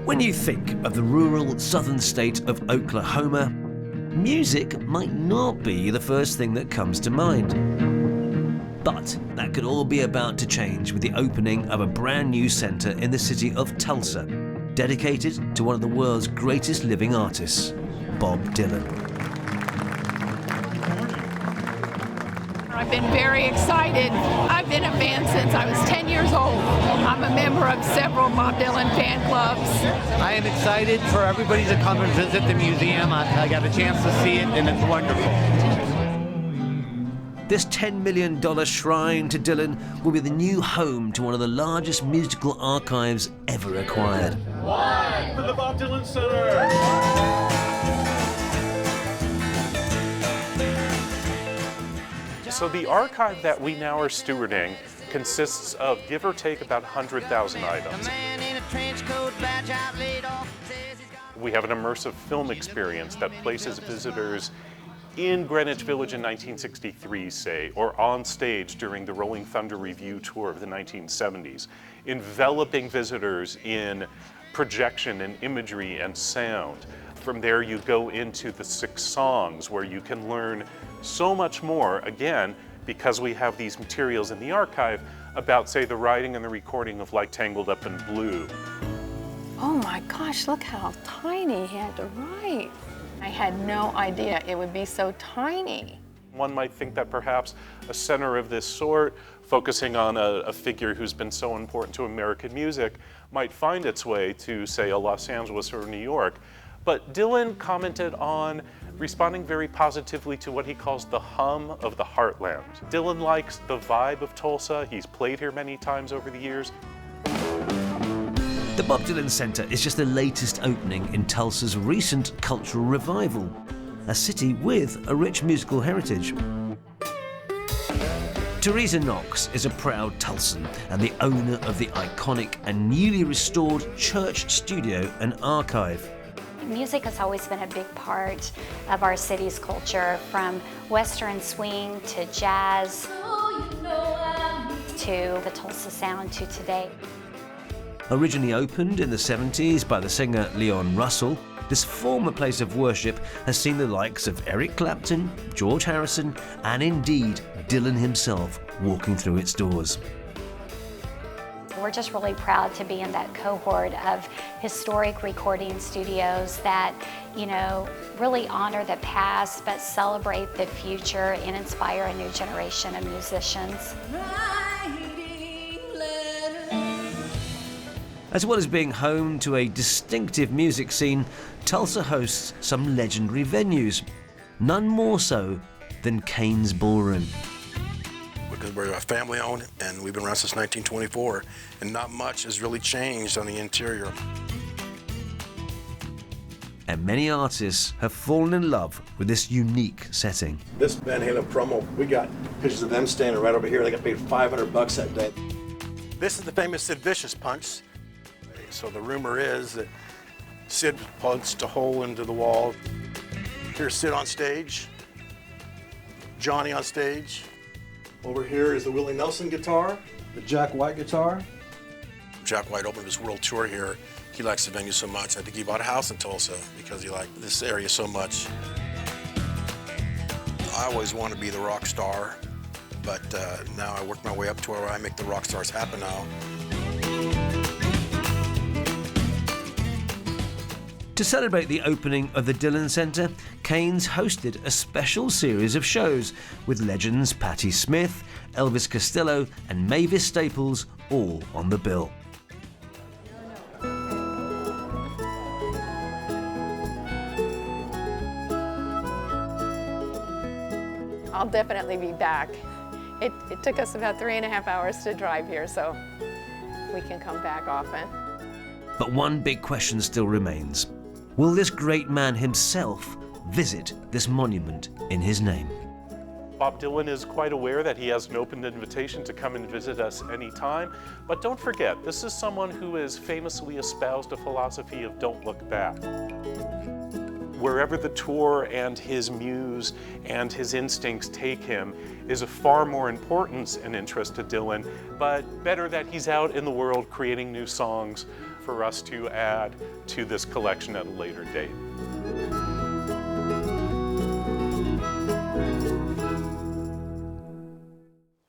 When you think of the rural southern state of Oklahoma, music might not be the first thing that comes to mind. But that could all be about to change with the opening of a brand new centre in the city of Tulsa, dedicated to one of the world's greatest living artists, Bob Dylan. I've been very excited. I've been a fan since I was 10 years old. I'm a member of several Bob Dylan fan clubs. I am excited for everybody to come and visit the museum. I got a chance to see it, and it's wonderful. This $10 million shrine to Dylan will be the new home to one of the largest musical archives ever acquired. One for the Bob Dylan Center! So the archive that we now are stewarding consists of, give or take, about 100,000 items. We have an immersive film experience that places visitors in Greenwich Village in 1963, say, or on stage during the Rolling Thunder Revue tour of the 1970s, enveloping visitors in projection and imagery and sound. From there you go into the 6 songs where you can learn so much more, again, because we have these materials in the archive about, say, the writing and the recording of Like Tangled Up in Blue. Oh my gosh, look how tiny he had to write. I had no idea it would be so tiny. One might think that perhaps a center of this sort, focusing on a figure who's been so important to American music, might find its way to, say, a Los Angeles or New York. But Dylan commented on responding very positively to what he calls the hum of the heartland. Dylan likes the vibe of Tulsa. He's played here many times over the years. The Bob Dylan Center is just the latest opening in Tulsa's recent cultural revival, a city with a rich musical heritage. Teresa Knox is a proud Tulsan and the owner of the iconic and newly restored church studio and archive. Music has always been a big part of our city's culture, from Western swing to jazz to the Tulsa sound to today. Originally opened in the 70s by the singer Leon Russell, this former place of worship has seen the likes of Eric Clapton, George Harrison, and indeed Dylan himself walking through its doors. We're just really proud to be in that cohort of historic recording studios that, you know, really honor the past but celebrate the future and inspire a new generation of musicians. As well as being home to a distinctive music scene, Tulsa hosts some legendary venues, none more so than Kane's Ballroom. Because we're family-owned and we've been around since 1924, and not much has really changed on the interior. And many artists have fallen in love with this unique setting. This Van Halen promo, we got pictures of them standing right over here. They got paid $500 that day. This is the famous Sid Vicious punch. So the rumor is that Sid punched a hole into the wall. Here's Sid on stage, Johnny on stage. Over here is the Willie Nelson guitar, the Jack White guitar. Jack White opened his world tour here. He likes the venue so much. I think he bought a house in Tulsa because he liked this area so much. I always wanted to be the rock star, but now I work my way up to where I make the rock stars happen now. To celebrate the opening of the Dylan Center, Kane's hosted a special series of shows with legends Patti Smith, Elvis Costello, and Mavis Staples all on the bill. I'll definitely be back. It took us about 3.5 hours to drive here, so we can come back often. But one big question still remains. Will this great man himself visit this monument in his name? Bob Dylan is quite aware that he has an open invitation to come and visit us anytime, but don't forget, this is someone who has famously espoused a philosophy of don't look back. wherever the tour and his muse and his instincts take him is of far more importance and interest to Dylan, but better that he's out in the world creating new songs for us to add to this collection at a later date.